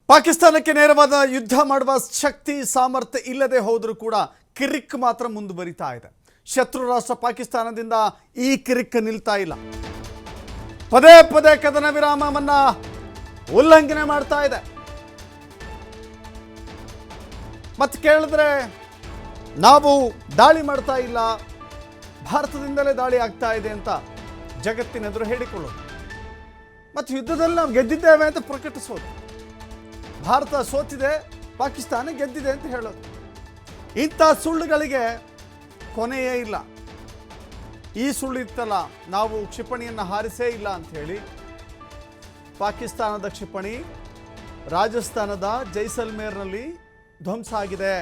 ಪಾಕಿಸ್ತಾನಕ್ಕೆ ನೇರವಾದ ಯುದ್ಧ ಮಾಡುವ ಶಕ್ತಿ ಸಾಮರ್ಥ್ಯ ಇಲ್ಲದೆ ಹೋದರೂ ಕೂಡ ಕಿರಿಕ್ ಮಾತ್ರ ಮುಂದುವರಿತಾ ಇದೆ. ಶತ್ರು ರಾಷ್ಟ್ರ ಪಾಕಿಸ್ತಾನದಿಂದ ಈ ಕಿರಿಕ್ ನಿಲ್ತಾ ಇಲ್ಲ. ಪದೇ ಪದೇ ಕದನ ವಿರಾಮವನ್ನ ಉಲ್ಲಂಘನೆ ಮಾಡ್ತಾ ಇದೆ. ಮತ್ತೆ ಕೇಳಿದ್ರೆ ನಾವು ದಾಳಿ ಮಾಡ್ತಾ ಇಲ್ಲ, ಭಾರತದಿಂದಲೇ ದಾಳಿ ಆಗ್ತಾ ಇದೆ ಅಂತ ಜಗತ್ತಿನೆದುರು ಹೇಳಿಕೊಳ್ಳೋದು, ಮತ್ತು ಯುದ್ಧದಲ್ಲಿ ನಾವು ಗೆದ್ದಿದ್ದೇವೆ ಅಂತ ಪ್ರಕಟಿಸೋದು. ಭಾರತ ಸೋತಿದೆ, ಪಾಕಿಸ್ತಾನ ಗೆದ್ದಿದೆ ಅಂತ ಹೇಳೋದು. ಇಂಥ ಸುಳ್ಳುಗಳಿಗೆ ಕೊನೆಯೇ ಇಲ್ಲ. ಈ ಸುಳ್ಳು ಇತ್ತಲ್ಲ, ನಾವು ಕ್ಷಿಪಣಿಯನ್ನು ಹಾರಿಸೇ ಇಲ್ಲ ಅಂತ ಹೇಳಿ ಪಾಕಿಸ್ತಾನದ ಕ್ಷಿಪಣಿ ರಾಜಸ್ಥಾನದ ಜೈಸಲ್ಮೇರ್ನಲ್ಲಿ ಧ್ವಂಸ ಆಗಿದೆ.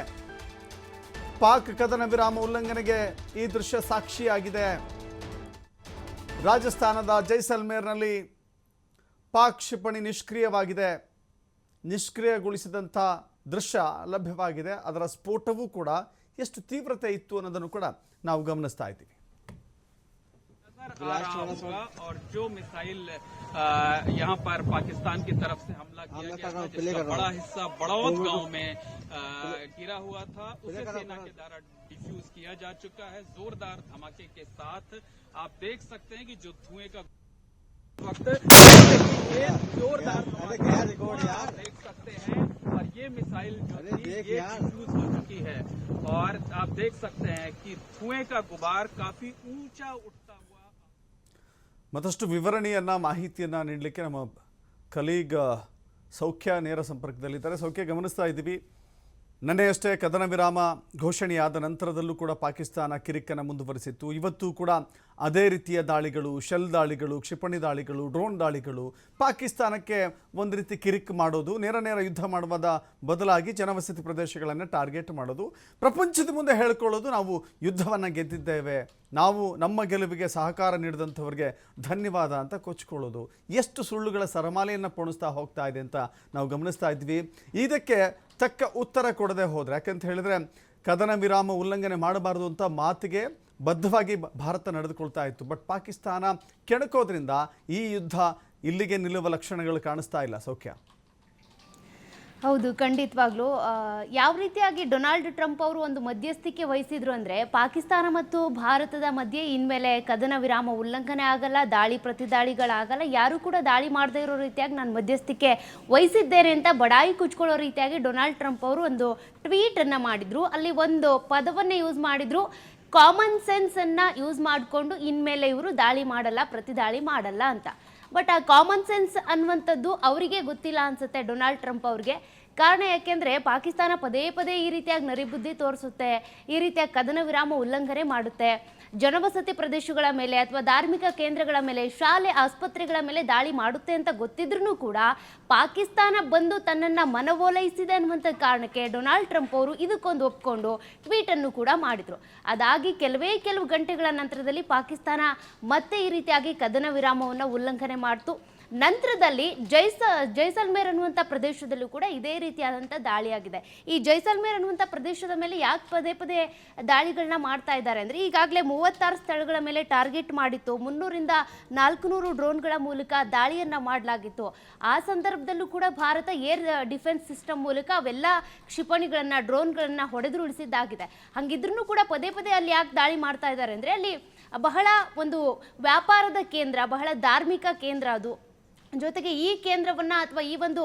ಪಾಕ್ ಕದನ ವಿರಾಮ ಉಲ್ಲಂಘನೆಗೆ ಈ ದೃಶ್ಯ ಸಾಕ್ಷಿಯಾಗಿದೆ. ರಾಜಸ್ಥಾನದ ಜೈಸಲ್ಮೇರ್ನಲ್ಲಿ ಪಾಕ್ ಕ್ಷಿಪಣಿ ನಿಷ್ಕ್ರಿಯವಾಗಿದೆ. ನಿಷ್ಕ್ರಿಯಗೊಳಿಸಿದಂಥ ದೃಶ್ಯ ಲಭ್ಯವಾಗಿದೆ. ಅದರ ಸ್ಫೋಟವೂ ಕೂಡ ಎಷ್ಟು ತೀವ್ರತೆ ಇತ್ತು ಅನ್ನೋದನ್ನು ಕೂಡ ನಾವು ಗಮನಿಸ್ತಾ ಇದ್ದೀವಿ. और जो मिसाइल यहाँ पर पाकिस्तान की तरफ से हमला किया गया था, जिसका बड़ा हिस्सा बड़ौद गांव में गिरा हुआ था, उसे सेना के द्वारा डिफ्यूज किया जा चुका है। जोरदार धमाके के साथ आप देख सकते हैं कि जो धुएं का वक्त जोरदार देख सकते हैं, और ये मिसाइल जो थी ये डिफ्यूज हो चुकी है, और आप देख सकते हैं कि धुएं का गुबार काफी ऊंचा उठता हुआ. ಮತ್ತಷ್ಟು ವಿವರಣೆಯನ್ನು ಮಾಹಿತಿಯನ್ನು ನೀಡಲಿಕ್ಕೆ ನಮ್ಮ ಕಲೀಗ್ ಸೌಖ್ಯ ನೇರ ಸಂಪರ್ಕದಲ್ಲಿದ್ದಾರೆ. ಸೌಖ್ಯ, ಗಮನಿಸ್ತಾ ಇದ್ದೀವಿ, ನಿನ್ನೆಯಷ್ಟೇ ಕದನ ವಿರಾಮ ಘೋಷಣೆಯಾದ ನಂತರದಲ್ಲೂ ಕೂಡ ಪಾಕಿಸ್ತಾನ ಕಿರಿಕನ್ನು ಮುಂದುವರಿಸಿತ್ತು. ಇವತ್ತು ಕೂಡ ಅದೇ ರೀತಿಯ ದಾಳಿಗಳು, ಶೆಲ್ ದಾಳಿಗಳು, ಕ್ಷಿಪಣಿ ದಾಳಿಗಳು, ಡ್ರೋನ್ ದಾಳಿಗಳು, ಪಾಕಿಸ್ತಾನಕ್ಕೆ ಒಂದು ರೀತಿ ಕಿರಿಕ್ ಮಾಡೋದು, ನೇರ ಯುದ್ಧ ಮಾಡುವುದ ಬದಲಾಗಿ ಜನವಸತಿ ಪ್ರದೇಶಗಳನ್ನು ಟಾರ್ಗೆಟ್ ಮಾಡೋದು, ಪ್ರಪಂಚದ ಮುಂದೆ ಹೇಳ್ಕೊಳ್ಳೋದು ನಾವು ಯುದ್ಧವನ್ನು ಗೆದ್ದಿದ್ದೇವೆ, ನಾವು ನಮ್ಮ ಗೆಲುವಿಗೆ ಸಹಕಾರ ನೀಡಿದಂಥವ್ರಿಗೆ ಧನ್ಯವಾದ ಅಂತ ಕೊಚ್ಕೊಳ್ಳೋದು, ಎಷ್ಟು ಸುಳ್ಳುಗಳ ಸರಮಾಲೆಯನ್ನು ಪೋಣಿಸ್ತಾ ಹೋಗ್ತಾ ಇದೆ ಅಂತ ನಾವು ಗಮನಿಸ್ತಾ ಇದ್ವಿ. ಇದಕ್ಕೆ ತಕ್ಕ ಉತ್ತರ ಕೊಡದೆ ಹೋದರೆ, ಯಾಕಂತ ಹೇಳಿದರೆ ಕದನ ವಿರಾಮ ಉಲ್ಲಂಘನೆ ಮಾಡಬಾರ್ದು ಅಂತ ಮಾತಿಗೆ ಬದ್ಧವಾಗಿ ಭಾರತ ನಡೆದುಕೊಳ್ತಾ ಇತ್ತು. ಬಟ್ ಪಾಕಿಸ್ತಾನ ಕೆಣಕೋದ್ರಿಂದ ಈ ಯುದ್ಧ ಇಲ್ಲಿಗೆ ನಿಲ್ಲುವ ಲಕ್ಷಣಗಳು ಕಾಣಿಸ್ತಾ ಇಲ್ಲ. ಸೌಖ್ಯ, ಹೌದು, ಖಂಡಿತವಾಗ್ಲೂ ಯಾವ ರೀತಿಯಾಗಿ ಡೊನಾಲ್ಡ್ ಟ್ರಂಪ್ ಅವರು ಒಂದು ಮಧ್ಯಸ್ಥಿಕೆ ವಹಿಸಿದ್ರು ಅಂದರೆ, ಪಾಕಿಸ್ತಾನ ಮತ್ತು ಭಾರತದ ಮಧ್ಯೆ ಇನ್ಮೇಲೆ ಕದನ ವಿರಾಮ ಉಲ್ಲಂಘನೆ ಆಗಲ್ಲ, ದಾಳಿ ಪ್ರತಿದಾಳಿಗಳಾಗಲ್ಲ, ಯಾರೂ ಕೂಡ ದಾಳಿ ಮಾಡದೇ ಇರೋ ರೀತಿಯಾಗಿ ನಾನು ಮಧ್ಯಸ್ಥಿಕೆ ವಹಿಸಿದ್ದೇನೆ ಅಂತ ಬಡಾಯಿ ಕುಚ್ಕೊಳ್ಳೋ ರೀತಿಯಾಗಿ ಡೊನಾಲ್ಡ್ ಟ್ರಂಪ್ ಅವರು ಒಂದು ಟ್ವೀಟನ್ನು ಮಾಡಿದರು. ಅಲ್ಲಿ ಒಂದು ಪದವನ್ನೇ ಯೂಸ್ ಮಾಡಿದರು, ಕಾಮನ್ ಸೆನ್ಸನ್ನು ಯೂಸ್ ಮಾಡಿಕೊಂಡು ಇನ್ಮೇಲೆ ಇವರು ದಾಳಿ ಮಾಡಲ್ಲ, ಪ್ರತಿದಾಳಿ ಮಾಡಲ್ಲ ಅಂತ. ಬಟ್ ಆ ಕಾಮನ್ ಸೆನ್ಸ್ ಅನ್ನುವಂಥದ್ದು ಅವರಿಗೆ ಗೊತ್ತಿಲ್ಲ ಅನಿಸುತ್ತೆ, ಡೊನಾಲ್ಡ್ ಟ್ರಂಪ್ ಅವ್ರಿಗೆ. ಕಾರಣ ಯಾಕೆಂದರೆ ಪಾಕಿಸ್ತಾನ ಪದೇ ಪದೇ ಈ ರೀತಿಯಾಗಿ ನರಿಬುದ್ಧಿ ತೋರಿಸುತ್ತೆ, ಈ ರೀತಿಯಾಗಿ ಕದನ ವಿರಾಮ ಉಲ್ಲಂಘನೆ ಮಾಡುತ್ತೆ, ಜನವಸತಿ ಪ್ರದೇಶಗಳ ಮೇಲೆ ಅಥವಾ ಧಾರ್ಮಿಕ ಕೇಂದ್ರಗಳ ಮೇಲೆ, ಶಾಲೆ ಆಸ್ಪತ್ರೆಗಳ ಮೇಲೆ ದಾಳಿ ಮಾಡುತ್ತೆ ಅಂತ ಗೊತ್ತಿದ್ರೂ ಕೂಡ ಪಾಕಿಸ್ತಾನ ಬಂದು ತನ್ನನ್ನು ಮನವೊಲೈಸಿದೆ ಅನ್ನುವಂಥ ಕಾರಣಕ್ಕೆ ಡೊನಾಲ್ಡ್ ಟ್ರಂಪ್ ಅವರು ಇದಕ್ಕೊಂದು ಒಪ್ಕೊಂಡು ಟ್ವೀಟನ್ನು ಕೂಡ ಮಾಡಿದರು. ಅದಾಗಿ ಕೆಲವು ಗಂಟೆಗಳ ನಂತರದಲ್ಲಿ ಪಾಕಿಸ್ತಾನ ಮತ್ತೆ ಈ ರೀತಿಯಾಗಿ ಕದನ ವಿರಾಮವನ್ನು ಉಲ್ಲಂಘನೆ ಮಾಡ್ತು. ನಂತರದಲ್ಲಿ ಜೈಸಲ್ಮೇರ್ ಅನ್ನುವಂಥ ಪ್ರದೇಶದಲ್ಲೂ ಕೂಡ ಇದೇ ರೀತಿಯಾದಂಥ ದಾಳಿಯಾಗಿದೆ. ಈ ಜೈಸಲ್ಮೇರ್ ಅನ್ನುವಂಥ ಪ್ರದೇಶದ ಮೇಲೆ ಯಾಕೆ ಪದೇ ಪದೇ ದಾಳಿಗಳನ್ನ ಮಾಡ್ತಾ ಇದ್ದಾರೆ ಅಂದರೆ, ಈಗಾಗಲೇ 36 ಸ್ಥಳಗಳ ಮೇಲೆ ಟಾರ್ಗೆಟ್ ಮಾಡಿತ್ತು, 300ರಿಂದ 400 ಡ್ರೋನ್ಗಳ ಮೂಲಕ ದಾಳಿಯನ್ನು ಮಾಡಲಾಗಿತ್ತು. ಆ ಸಂದರ್ಭದಲ್ಲೂ ಕೂಡ ಭಾರತ ಏರ್ ಡಿಫೆನ್ಸ್ ಸಿಸ್ಟಮ್ ಮೂಲಕ ಅವೆಲ್ಲ ಕ್ಷಿಪಣಿಗಳನ್ನು, ಡ್ರೋನ್ಗಳನ್ನು ಹೊಡೆದುರುಳಿಸಿದ್ದಾಗಿದೆ. ಹಾಗಿದ್ರೂ ಕೂಡ ಪದೇ ಪದೇ ಅಲ್ಲಿ ಯಾಕೆ ದಾಳಿ ಮಾಡ್ತಾ ಇದ್ದಾರೆ ಅಂದರೆ, ಅಲ್ಲಿ ಬಹಳ ಒಂದು ವ್ಯಾಪಾರದ ಕೇಂದ್ರ, ಬಹಳ ಧಾರ್ಮಿಕ ಕೇಂದ್ರ ಅದು. ಜೊತೆಗೆ ಈ ಕೇಂದ್ರವನ್ನು ಅಥವಾ ಈ ಒಂದು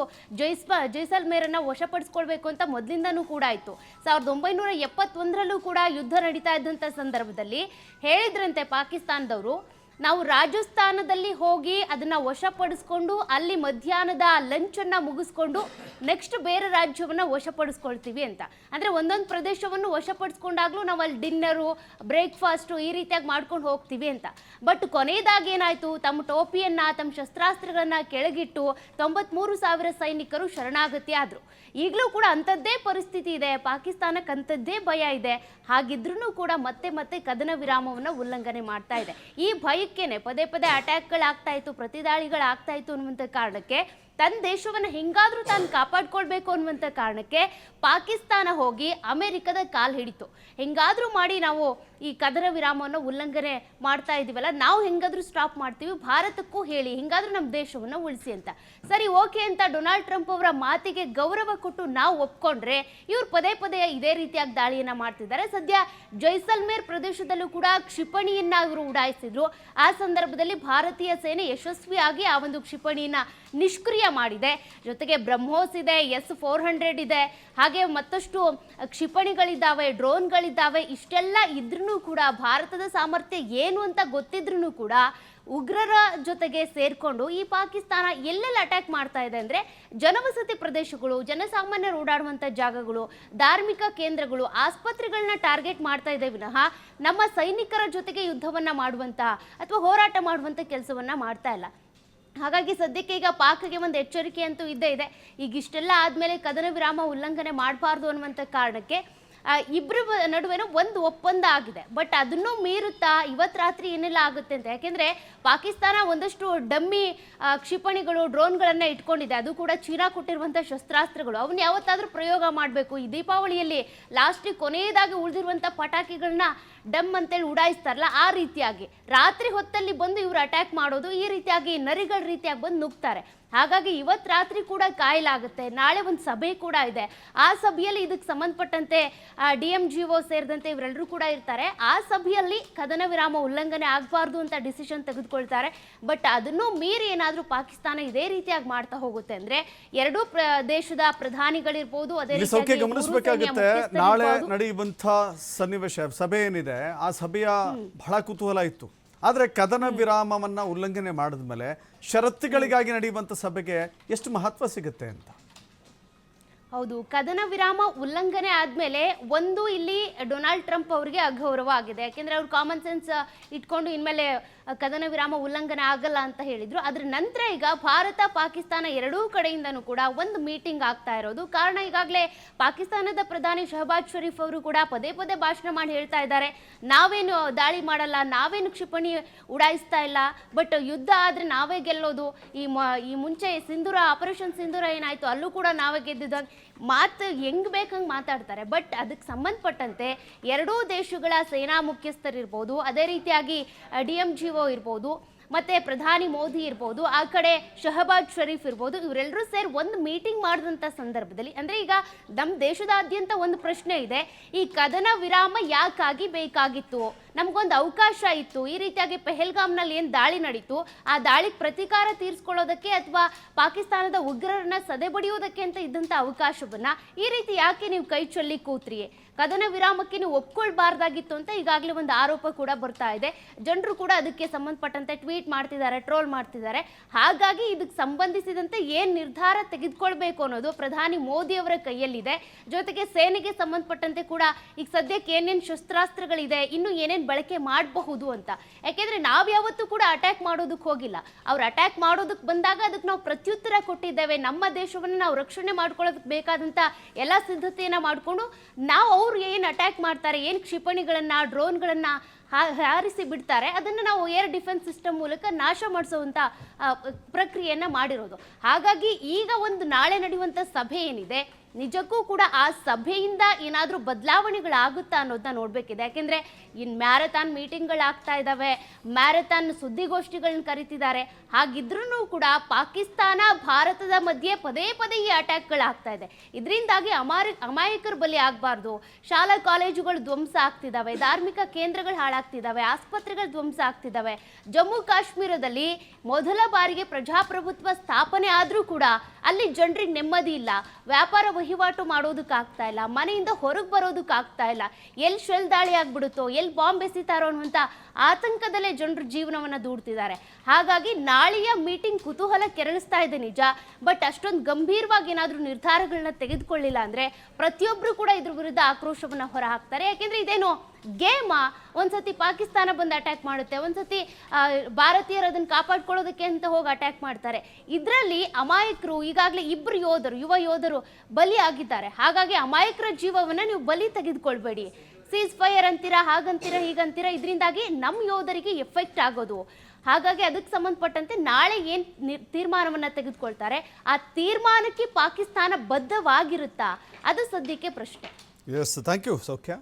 ಜೈಸಲ್ಮೇರನ್ನು ವಶಪಡಿಸ್ಕೊಳ್ಬೇಕು ಅಂತ ಮೊದಲಿಂದನೂ ಕೂಡ ಇತ್ತು. 1971ರಲ್ಲೂ ಕೂಡ ಯುದ್ಧ ನಡೀತಾ ಇದ್ದಂಥ ಸಂದರ್ಭದಲ್ಲಿ ಹೇಳಿದ್ರಂತೆ ಪಾಕಿಸ್ತಾನದವರು, ನಾವು ರಾಜಸ್ಥಾನದಲ್ಲಿ ಹೋಗಿ ಅದನ್ನು ವಶಪಡಿಸ್ಕೊಂಡು ಅಲ್ಲಿ ಮಧ್ಯಾಹ್ನದ ಲಂಚನ್ನು ಮುಗಿಸ್ಕೊಂಡು ನೆಕ್ಸ್ಟ್ ಬೇರೆ ರಾಜ್ಯವನ್ನು ವಶಪಡಿಸ್ಕೊಳ್ತೀವಿ ಅಂತ. ಅಂದರೆ ಒಂದೊಂದು ಪ್ರದೇಶವನ್ನು ವಶಪಡಿಸ್ಕೊಂಡಾಗಲೂ ನಾವು ಅಲ್ಲಿ ಡಿನ್ನರು, ಬ್ರೇಕ್ಫಾಸ್ಟು ಈ ರೀತಿಯಾಗಿ ಮಾಡ್ಕೊಂಡು ಹೋಗ್ತೀವಿ ಅಂತ. ಬಟ್ ಕೊನೆಯದಾಗಿ ಏನಾಯಿತು, ತಮ್ಮ ಟೋಪಿಯನ್ನು, ತಮ್ಮ ಶಸ್ತ್ರಾಸ್ತ್ರಗಳನ್ನು ಕೆಳಗಿಟ್ಟು 93,000 ಸೈನಿಕರು ಶರಣಾಗತಿ ಆದರು. ಈಗಲೂ ಕೂಡ ಅಂಥದ್ದೇ ಪರಿಸ್ಥಿತಿ ಇದೆ, ಪಾಕಿಸ್ತಾನಕ್ಕೆ ಅಂಥದ್ದೇ ಭಯ ಇದೆ. ಹಾಗಿದ್ರೂ ಕೂಡ ಮತ್ತೆ ಕದನ ವಿರಾಮವನ್ನು ಉಲ್ಲಂಘನೆ ಮಾಡ್ತಾ ಇದೆ. ಈ ಭಯಕ್ಕೇನೆ ಪದೇ ಪದೇ ಅಟ್ಯಾಕ್ಗಳಾಗ್ತಾ ಇತ್ತು, ಪ್ರತಿದಾಳಿಗಳಾಗ್ತಾ ಇತ್ತು ಅನ್ನುವಂಥ ಕಾರಣಕ್ಕೆ ತನ್ನ ದೇಶವನ್ನು ಹೆಂಗಾದ್ರೂ ತಾನು ಕಾಪಾಡ್ಕೊಳ್ಬೇಕು ಅನ್ನುವಂಥ ಕಾರಣಕ್ಕೆ ಪಾಕಿಸ್ತಾನ ಹೋಗಿ ಅಮೆರಿಕದ ಕಾಲು ಹಿಡಿತು. ಹೆಂಗಾದ್ರೂ ಮಾಡಿ ನಾವು ಈ ಕದನ ವಿರಾಮವನ್ನು ಉಲ್ಲಂಘನೆ ಮಾಡ್ತಾ ಇದೀವಲ್ಲ, ನಾವು ಹೆಂಗಾದ್ರೂ ಸ್ಟಾಪ್ ಮಾಡ್ತೀವಿ, ಭಾರತಕ್ಕೂ ಹೇಳಿ ಹೆಂಗಾದ್ರೂ ನಮ್ಮ ದೇಶವನ್ನು ಉಳಿಸಿ ಅಂತ. ಸರಿ, ಓಕೆ ಅಂತ ಡೊನಾಲ್ಡ್ ಟ್ರಂಪ್ ಅವರ ಮಾತಿಗೆ ಗೌರವ ಕೊಟ್ಟು ನಾವು ಒಪ್ಕೊಂಡ್ರೆ ಇವ್ರು ಪದೇ ಪದೇ ಇದೇ ರೀತಿಯಾಗಿ ದಾಳಿಯನ್ನ ಮಾಡ್ತಿದ್ದಾರೆ. ಸದ್ಯ ಜೈಸಲ್ಮೇರ್ ಪ್ರದೇಶದಲ್ಲೂ ಕೂಡ ಕ್ಷಿಪಣಿಯನ್ನ ಇವರು ಉಡಾಯಿಸಿದ್ರು. ಆ ಸಂದರ್ಭದಲ್ಲಿ ಭಾರತೀಯ ಸೇನೆ ಯಶಸ್ವಿಯಾಗಿ ಆ ಒಂದು ಕ್ಷಿಪಣಿಯನ್ನ ನಿಷ್ಕ್ರಿಯ ಮಾಡಿದೆ. ಜೊತೆಗೆ ಬ್ರಹ್ಮೋಸ್ ಇದೆ, S-400 ಇದೆ, ಹಾಗೆ ಮತ್ತಷ್ಟು ಕ್ಷಿಪಣಿಗಳಿದ್ದಾವೆ, ಡ್ರೋನ್ಗಳಿದ್ದಾವೆ. ಇಷ್ಟೆಲ್ಲ ಇದ್ರೂ ಕೂಡ ಭಾರತದ ಸಾಮರ್ಥ್ಯ ಏನು ಅಂತ ಗೊತ್ತಿದ್ರೂ ಕೂಡ ಉಗ್ರರ ಜೊತೆಗೆ ಸೇರ್ಕೊಂಡು ಈ ಪಾಕಿಸ್ತಾನ ಎಲ್ಲೆಲ್ಲ ಅಟ್ಯಾಕ್ ಮಾಡ್ತಾ ಇದೆ ಅಂದರೆ ಜನವಸತಿ ಪ್ರದೇಶಗಳು, ಜನಸಾಮಾನ್ಯರು ಓಡಾಡುವಂಥ ಜಾಗಗಳು, ಧಾರ್ಮಿಕ ಕೇಂದ್ರಗಳು, ಆಸ್ಪತ್ರೆಗಳನ್ನ ಟಾರ್ಗೆಟ್ ಮಾಡ್ತಾ ಇದೆ ವಿನಃ ನಮ್ಮ ಸೈನಿಕರ ಜೊತೆಗೆ ಯುದ್ಧವನ್ನ ಮಾಡುವಂಥ ಅಥವಾ ಹೋರಾಟ ಮಾಡುವಂಥ ಕೆಲಸವನ್ನ ಮಾಡ್ತಾ ಇಲ್ಲ. ಹಾಗಾಗಿ ಸದ್ಯಕ್ಕೆ ಈಗ ಪಾಕ್ಗೆ ಒಂದು ಎಚ್ಚರಿಕೆ ಅಂತೂ ಇದ್ದೇ ಇದೆ. ಈಗ ಇಷ್ಟೆಲ್ಲ ಆದಮೇಲೆ ಕದನ ವಿರಾಮ ಉಲ್ಲಂಘನೆ ಮಾಡಬಾರ್ದು ಅನ್ನುವಂಥ ಕಾರಣಕ್ಕೆ ಇಬ್ಬರ ನಡುವೆನೂ ಒಂದು ಒಪ್ಪಂದ ಆಗಿದೆ. ಬಟ್ ಅದನ್ನು ಮೀರುತ್ತಾ ಇವತ್ತು ರಾತ್ರಿ ಏನೆಲ್ಲ ಆಗುತ್ತೆ ಅಂತ, ಯಾಕೆಂದರೆ ಪಾಕಿಸ್ತಾನ ಒಂದಷ್ಟು ಡಮ್ಮಿ ಕ್ಷಿಪಣಿಗಳು, ಡ್ರೋನ್ಗಳನ್ನು ಇಟ್ಕೊಂಡಿದೆ. ಅದು ಕೂಡ ಚೀನಾ ಕೊಟ್ಟಿರುವಂಥ ಶಸ್ತ್ರಾಸ್ತ್ರಗಳು. ಅವನ್ನ ಯಾವತ್ತಾದರೂ ಪ್ರಯೋಗ ಮಾಡಬೇಕು. ಈ ದೀಪಾವಳಿಯಲ್ಲಿ ಲಾಸ್ಟಿಗೆ ಕೊನೆಯದಾಗಿ ಉಳಿದಿರುವಂಥ ಪಟಾಕಿಗಳನ್ನ ಡಮ್ ಅಂತೇಳಿ ಉಡಾಯಿಸ್ತಾರಲ್ಲ, ಆ ರೀತಿಯಾಗಿ ರಾತ್ರಿ ಹೊತ್ತಲ್ಲಿ ಬಂದು ಇವರು ಅಟ್ಯಾಕ್ ಮಾಡೋದು, ಈ ರೀತಿಯಾಗಿ ನರಿಗಳ ರೀತಿಯಾಗಿ ಬಂದು ನುಗ್ತಾರೆ. ಹಾಗಾಗಿ ಇವತ್ತು ರಾತ್ರಿ ಕೂಡ ಕಾಯಲಾಗುತ್ತೆ. ನಾಳೆ ಒಂದು ಸಭೆ ಕೂಡ ಇದೆ. ಆ ಸಭೆಯಲ್ಲಿ ಇದಕ್ಕೆ ಸಂಬಂಧಪಟ್ಟಂತೆ DMGO ಸೇರಿದಂತೆ ಇವರೆಲ್ಲರೂ ಕೂಡ ಇರ್ತಾರೆ. ಆ ಸಭೆಯಲ್ಲಿ ಕದನ ವಿರಾಮ ಉಲ್ಲಂಘನೆ ಆಗಬಾರ್ದು ಅಂತ ಡಿಸಿಷನ್ ತೆಗೆದುಕೊಳ್ತಾರೆ. ಬಟ್ ಅದನ್ನು ಮೀರಿ ಏನಾದರೂ ಪಾಕಿಸ್ತಾನ ಇದೇ ರೀತಿಯಾಗಿ ಮಾಡ್ತಾ ಹೋಗುತ್ತೆ ಅಂದ್ರೆ ಎರಡೂ ದೇಶದ ಪ್ರಧಾನಿಗಳಿರ್ಬೋದು, ಅದೇ ರೀತಿ ಗಮನಿಸಬೇಕಾಗುತ್ತೆ. ನಾಳೆ ನಡೆಯುವಂಥ ಸನ್ನಿವೇಶ, ಸಭೆ ಏನಿದೆ, ಆ ಸಭೆಯ ಬಹಳ ಕುತೂಹಲ ಇತ್ತು. ಆದರೆ ಕದನ ವಿರಾಮವನ್ನ ಉಲ್ಲಂಘನೆ ಮಾಡಿದ್ಮೇಲೆ ಷರತ್ತುಗಳಿಗಾಗಿ ನಡೆಯುವಂಥ ಸಭೆಗೆ ಎಷ್ಟು ಮಹತ್ವ ಸಿಗುತ್ತೆ ಅಂತ. ಹೌದು, ಕದನ ವಿರಾಮ ಉಲ್ಲಂಘನೆ ಆದಮೇಲೆ ಒಂದು ಇಲ್ಲಿ ಡೊನಾಲ್ಡ್ ಟ್ರಂಪ್ ಅವರಿಗೆ ಅಗೌರವ ಆಗಿದೆ. ಯಾಕೆಂದರೆ ಅವ್ರು ಕಾಮನ್ ಸೆನ್ಸ್ ಇಟ್ಕೊಂಡು ಇನ್ಮೇಲೆ ಕದನ ವಿರಾಮ ಉಲ್ಲಂಘನೆ ಆಗಲ್ಲ ಅಂತ ಹೇಳಿದ್ರು. ಅದ್ರ ನಂತರ ಈಗ ಭಾರತ ಪಾಕಿಸ್ತಾನ ಎರಡೂ ಕಡೆಯಿಂದನೂ ಕೂಡ ಒಂದು ಮೀಟಿಂಗ್ ಆಗ್ತಾ ಇರೋದು. ಕಾರಣ, ಈಗಾಗಲೇ ಪಾಕಿಸ್ತಾನದ ಪ್ರಧಾನಿ ಶಹಬಾಜ್ ಶರೀಫ್ ಅವರು ಕೂಡ ಪದೇ ಪದೇ ಭಾಷಣ ಮಾಡಿ ಹೇಳ್ತಾ ಇದ್ದಾರೆ, ನಾವೇನು ದಾಳಿ ಮಾಡಲ್ಲ, ನಾವೇನು ಕ್ಷಿಪಣಿ ಉಡಾಯಿಸ್ತಾ ಇಲ್ಲ, ಬಟ್ ಯುದ್ಧ ಆದರೆ ನಾವೇ ಗೆಲ್ಲೋದು. ಈ ಮುಂಚೆ ಆಪರೇಷನ್ ಸಿಂಧೂರ ಏನಾಯಿತು, ಅಲ್ಲೂ ಕೂಡ ನಾವೇ ಗೆದ್ದಿದ್ದಾಗ ಮಾತು ಹೆಂಗ್ ಬೇಕಂಗೆ ಮಾತಾಡ್ತಾರೆ. ಬಟ್ ಅದಕ್ಕೆ ಸಂಬಂಧಪಟ್ಟಂತೆ ಎರಡೂ ದೇಶಗಳ ಸೇನಾ ಮುಖ್ಯಸ್ಥರಿರ್ಬೋದು, ಅದೇ ರೀತಿಯಾಗಿ DMGO ಇರ್ಬೋದು, ಮತ್ತೆ ಪ್ರಧಾನಿ ಮೋದಿ ಇರ್ಬೋದು, ಆ ಕಡೆ ಶಹಬಾಜ್ ಶರೀಫ್ ಇರ್ಬೋದು, ಇವರೆಲ್ಲರೂ ಸೇರಿ ಒಂದು ಮೀಟಿಂಗ್ ಮಾಡಿದಂಥ ಸಂದರ್ಭದಲ್ಲಿ, ಅಂದರೆ ಈಗ ನಮ್ಮ ದೇಶದಾದ್ಯಂತ ಒಂದು ಪ್ರಶ್ನೆ ಇದೆ, ಈ ಕದನ ವಿರಾಮ ಯಾಕಾಗಿ ಬೇಕಾಗಿತ್ತು? ನಮಗೊಂದು ಅವಕಾಶ ಇತ್ತು. ಈ ರೀತಿಯಾಗಿ ಪೆಹಲ್ಗಾಮ್ನಲ್ಲಿ ಏನು ದಾಳಿ ನಡೀತು, ಆ ದಾಳಿಗೆ ಪ್ರತೀಕಾರ ತೀರಿಸ್ಕೊಳ್ಳೋದಕ್ಕೆ ಅಥವಾ ಪಾಕಿಸ್ತಾನದ ಉಗ್ರರನ್ನ ಸದೆಬಡಿಯೋದಕ್ಕೆ ಅಂತ ಇದ್ದಂಥ ಅವಕಾಶವನ್ನ ಈ ರೀತಿ ಯಾಕೆ ನೀವು ಕೈ ಚೊಲ್ಲಿ ಕೂತ್ರಿ? ಕದನ ವಿರಾಮಕ್ಕೆ ನೀವು ಒಪ್ಕೊಳ್ಬಾರ್ದಾಗಿತ್ತು ಅಂತ ಈಗಾಗಲೇ ಒಂದು ಆರೋಪ ಕೂಡ ಬರ್ತಾ ಇದೆ. ಜನರು ಕೂಡ ಅದಕ್ಕೆ ಸಂಬಂಧಪಟ್ಟಂತೆ ಟ್ವೀಟ್ ಮಾಡ್ತಿದ್ದಾರೆ, ಟ್ರೋಲ್ ಮಾಡ್ತಿದ್ದಾರೆ. ಹಾಗಾಗಿ ಇದಕ್ಕೆ ಸಂಬಂಧಿಸಿದಂತೆ ಏನು ನಿರ್ಧಾರ ತೆಗೆದುಕೊಳ್ಬೇಕು ಅನ್ನೋದು ಪ್ರಧಾನಿ ಮೋದಿ ಅವರ ಕೈಯಲ್ಲಿದೆ. ಜೊತೆಗೆ ಸೇನೆಗೆ ಸಂಬಂಧಪಟ್ಟಂತೆ ಕೂಡ ಈಗ ಸದ್ಯಕ್ಕೆ ಏನೇನು ಶಸ್ತ್ರಾಸ್ತ್ರಗಳಿದೆ, ಇನ್ನು ಏನೇನು ಬಳಕೆ ಮಾಡಬಹುದು ಅಂತ. ಯಾಕೆಂದ್ರೆ ನಾವು ಯಾವತ್ತೂ ಕೂಡ ಅಟ್ಯಾಕ್ ಮಾಡೋದಕ್ಕೆ ಹೋಗಿಲ್ಲ. ಅವ್ರು ಅಟ್ಯಾಕ್ ಮಾಡೋದಕ್ಕೆ ಬಂದಾಗ ಅದಕ್ಕೆ ನಾವು ಪ್ರತ್ಯುತ್ತರ ಕೊಟ್ಟಿದ್ದೇವೆ. ನಮ್ಮ ದೇಶವನ್ನು ನಾವು ರಕ್ಷಣೆ ಮಾಡ್ಕೊಳ್ಳೋದಕ್ಕೆ ಬೇಕಾದಂಥ ಎಲ್ಲ ಸಿದ್ಧತೆಯನ್ನ ಮಾಡಿಕೊಂಡು ನಾವು ಅವ್ರು ಏನು ಅಟ್ಯಾಕ್ ಮಾಡ್ತಾರೆ, ಏನು ಕ್ಷಿಪಣಿಗಳನ್ನ, ಡ್ರೋನ್ಗಳನ್ನ ಹಾರಿಸಿ ಬಿಡ್ತಾರೆ, ಅದನ್ನು ನಾವು ಏರ್ ಡಿಫೆನ್ಸ್ ಸಿಸ್ಟಮ್ ಮೂಲಕ ನಾಶ ಮಾಡಿಸುವಂಥ ಪ್ರಕ್ರಿಯೆಯನ್ನು ಮಾಡಿರೋದು. ಹಾಗಾಗಿ ಈಗ ಒಂದು ನಾಳೆ ನಡೆಯುವಂಥ ಸಭೆ ಏನಿದೆ, ನಿಜಕ್ಕೂ ಕೂಡ ಆ ಸಭೆಯಿಂದ ಏನಾದರೂ ಬದಲಾವಣೆಗಳಾಗುತ್ತಾ ಅನ್ನೋದನ್ನ ನೋಡಬೇಕಿದೆ. ಯಾಕೆಂದರೆ ಇನ್ನು ಮ್ಯಾರಥಾನ್ ಮೀಟಿಂಗ್ಗಳಾಗ್ತಾ ಇದ್ದಾವೆ, ಮ್ಯಾರಥಾನ್ ಸುದ್ದಿಗೋಷ್ಠಿಗಳನ್ನ ಕರಿತಿದ್ದಾರೆ. ಹಾಗಿದ್ರೂ ಕೂಡ ಪಾಕಿಸ್ತಾನ ಭಾರತದ ಮಧ್ಯೆ ಪದೇ ಪದೇ ಈ ಅಟ್ಯಾಕ್ಗಳಾಗ್ತಾ ಇದೆ. ಇದರಿಂದಾಗಿ ಅಮಾಯಕರು ಬಲಿ ಆಗಬಾರ್ದು. ಶಾಲಾ ಕಾಲೇಜುಗಳು ಧ್ವಂಸ ಆಗ್ತಿದ್ದಾವೆ, ಧಾರ್ಮಿಕ ಕೇಂದ್ರಗಳು ಹಾಳಾಗ್ತಿದ್ದಾವೆ, ಆಸ್ಪತ್ರೆಗಳು ಧ್ವಂಸ ಆಗ್ತಿದ್ದಾವೆ. ಜಮ್ಮು ಕಾಶ್ಮೀರದಲ್ಲಿ ಮೊದಲ ಬಾರಿಗೆ ಪ್ರಜಾಪ್ರಭುತ್ವ ಸ್ಥಾಪನೆ ಆದರೂ ಕೂಡ ಅಲ್ಲಿ ಜನರಿಗೆ ನೆಮ್ಮದಿ ಇಲ್ಲ, ವ್ಯಾಪಾರ ವಹಿವಾಟು ಮಾಡೋದಕ್ಕಾಗ್ತಾ ಇಲ್ಲ, ಮನೆಯಿಂದ ಹೊರಗೆ ಬರೋದಕ್ಕಾಗ್ತಾ ಇಲ್ಲ. ಎಲ್ಲಿ ಶೆಲ್ ದಾಳಿ ಆಗ್ಬಿಡುತ್ತೋ, ಎಲ್ಲಿ ಬಾಂಬ್ ಎಸಿತಾರೋ ಅನ್ನುವಂಥ ಆತಂಕದಲ್ಲೇ ಜನರು ಜೀವನವನ್ನು ದೂಡ್ತಿದ್ದಾರೆ. ಹಾಗಾಗಿ ನಾಳೆಯ ಮೀಟಿಂಗ್ ಕುತೂಹಲ ಕೆರಳಿಸ್ತಾ ಇದೆ ನಿಜ. ಬಟ್ ಅಷ್ಟೊಂದು ಗಂಭೀರವಾಗಿ ಏನಾದರೂ ನಿರ್ಧಾರಗಳನ್ನ ತೆಗೆದುಕೊಳ್ಳಿಲ್ಲ ಅಂದರೆ ಪ್ರತಿಯೊಬ್ಬರು ಕೂಡ ಇದ್ರ ವಿರುದ್ಧ ಆಕ್ರೋಶವನ್ನು ಹೊರ ಹಾಕ್ತಾರೆ. ಯಾಕೆಂದರೆ ಇದೇನು ಗೇಮ? ಒಂದ್ಸತಿ ಪಾಕಿಸ್ತಾನ ಬಂದು ಅಟ್ಯಾಕ್ ಮಾಡುತ್ತೆ, ಒಂದ್ಸತಿ ಭಾರತೀಯರು ಅದನ್ನು ಕಾಪಾಡ್ಕೊಳ್ಳೋದಕ್ಕೆ ಅಂತ ಹೋಗಿ ಅಟ್ಯಾಕ್ ಮಾಡ್ತಾರೆ. ಇದರಲ್ಲಿ ಅಮಾಯಕರು ಈಗಾಗಲೇ ಇಬ್ಬರು ಯುವ ಯೋಧರು ಬಲಿ ಆಗಿದ್ದಾರೆ. ಹಾಗಾಗಿ ಅಮಾಯಕರ ಜೀವವನ್ನು ನೀವು ಬಲಿ ತೆಗೆದುಕೊಳ್ಬೇಡಿ. ಸೀಸ್ ಫೈರ್ ಅಂತೀರಾ, ಹಾಗಂತೀರಾ, ಹೀಗಂತೀರಾ, ಇದರಿಂದಾಗಿ ನಮ್ಮ ಯೋಧರಿಗೆ ಎಫೆಕ್ಟ್ ಆಗೋದು. ಹಾಗಾಗಿ ಅದಕ್ಕೆ ಸಂಬಂಧಪಟ್ಟಂತೆ ನಾಳೆ ಏನು ತೀರ್ಮಾನವನ್ನು ತೆಗೆದುಕೊಳ್ತಾರೆ ಆ ತೀರ್ಮಾನಕ್ಕೆ ಪಾಕಿಸ್ತಾನ ಬದ್ಧವಾಗಿರುತ್ತಾ, ಅದು ಸದ್ಯಕ್ಕೆ ಪ್ರಶ್ನೆ. ಎಸ್, ಥ್ಯಾಂಕ್ ಯು ಸೌಖ್ಯ.